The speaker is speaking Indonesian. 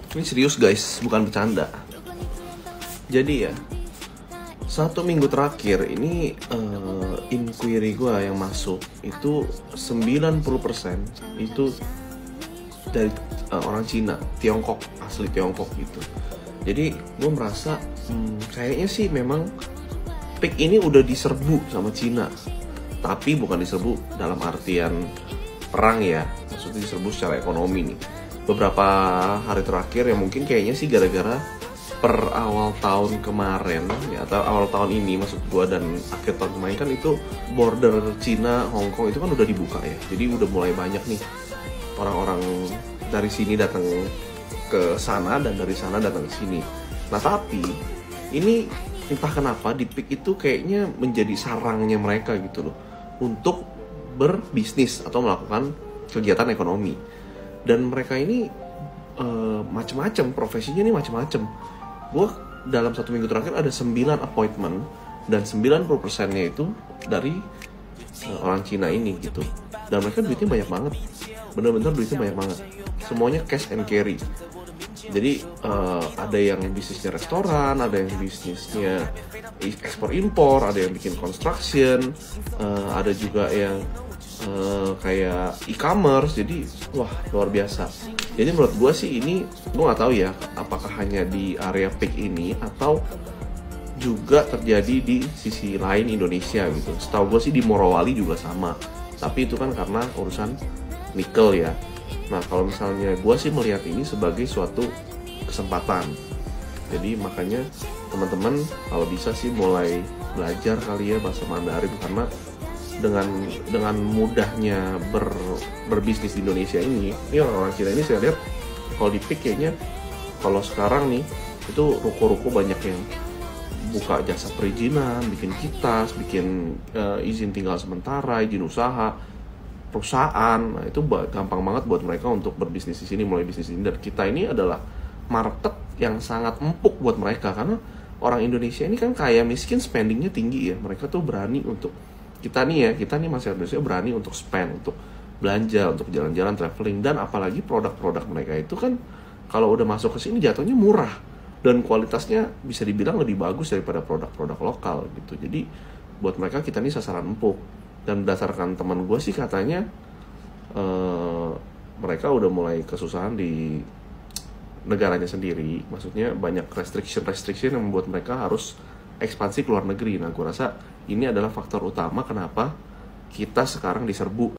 Ini serius guys, bukan bercanda. Jadi ya, 1 minggu terakhir ini inquiry gue yang masuk itu 90% itu dari orang Cina, Tiongkok, asli Tiongkok gitu. Jadi gue merasa kayaknya sih memang peak ini udah diserbu sama Cina. Tapi bukan diserbu dalam artian perang ya, maksudnya diserbu secara ekonomi nih. Beberapa hari terakhir ya mungkin kayaknya sih gara-gara per awal tahun kemarin ya, atau awal tahun ini maksud gua, dan akhir tahun kemarin kan itu border Cina Hong Kong itu kan udah dibuka ya, jadi udah mulai banyak nih orang-orang dari sini datang ke sana dan dari sana datang ke sini. Nah tapi ini entah kenapa di peak itu kayaknya menjadi sarangnya mereka gitu loh untuk berbisnis atau melakukan kegiatan ekonomi. Dan mereka ini macam-macam, profesinya ini macam-macam. Gue dalam 1 minggu terakhir ada 9 appointment dan 90%-nya itu dari orang Cina ini gitu. Dan mereka duitnya banyak banget, bener-bener duitnya banyak banget. Semuanya cash and carry. Jadi ada yang bisnisnya restoran, ada yang bisnisnya ekspor impor, ada yang bikin construction, ada juga yang kayak e-commerce. Jadi wah luar biasa. Jadi menurut gue sih ini, gue nggak tahu ya apakah hanya di area peak ini atau juga terjadi di sisi lain Indonesia gitu. Setahu gue sih di Morowali juga sama, tapi itu kan karena urusan nikel ya. Nah kalau misalnya gue sih melihat ini sebagai suatu kesempatan. Jadi makanya teman-teman kalau bisa sih mulai belajar kali ya bahasa Mandarin, karena dengan mudahnya berbisnis di Indonesia ini orang-orang Cina ini saya lihat kalau di peak kayaknya, kalau sekarang nih itu ruko-ruko banyak yang buka jasa perizinan, bikin kitas, bikin izin tinggal sementara, izin usaha, perusahaan. Nah itu gampang banget buat mereka untuk berbisnis di sini, mulai bisnis ini. Dan kita ini adalah market yang sangat empuk buat mereka, karena orang Indonesia ini kan kaya miskin, spendingnya tinggi ya. Mereka tuh berani untuk kita nih masyarakat Indonesia berani untuk spend, untuk belanja, untuk jalan-jalan, traveling. Dan apalagi produk-produk mereka itu kan kalau udah masuk ke sini jatuhnya murah dan kualitasnya bisa dibilang lebih bagus daripada produk-produk lokal gitu. Jadi buat mereka kita ini sasaran empuk. Dan berdasarkan teman gue sih katanya mereka udah mulai kesusahan di negaranya sendiri. Maksudnya banyak restriction yang membuat mereka harus ekspansi ke luar negeri. Nah gue rasa ini adalah faktor utama kenapa kita sekarang diserbu